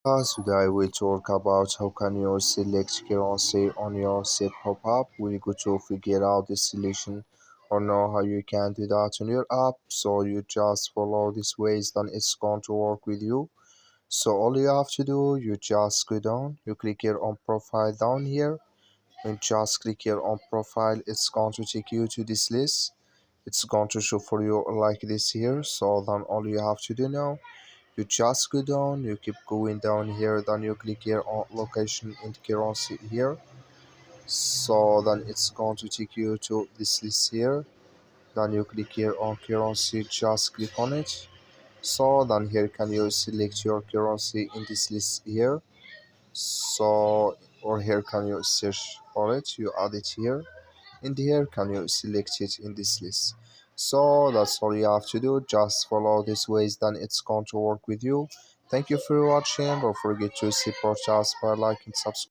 Today we talk about how can you select currency on your StubHub app. We go to figure out the solution or know how you can do that on your app. So you just follow these ways, then it's going to work with you. So all you have to do, you just go down, you click here on profile down here, and just click here on profile. It's going to take you to this list. It's going to show for you like this here. So then all you have to do now, you just go down, you keep going down here, then you click here on location and currency here. So then it's going to take you to this list here. Then you click here on currency, just click on it. So then here can you select your currency in this list here. So or here can you search for it, you add it here. And here can you select it in this list. So that's all you have to do, just follow these ways, then it's going to work with you. Thank you for watching. Don't forget to support us by liking, subscribe.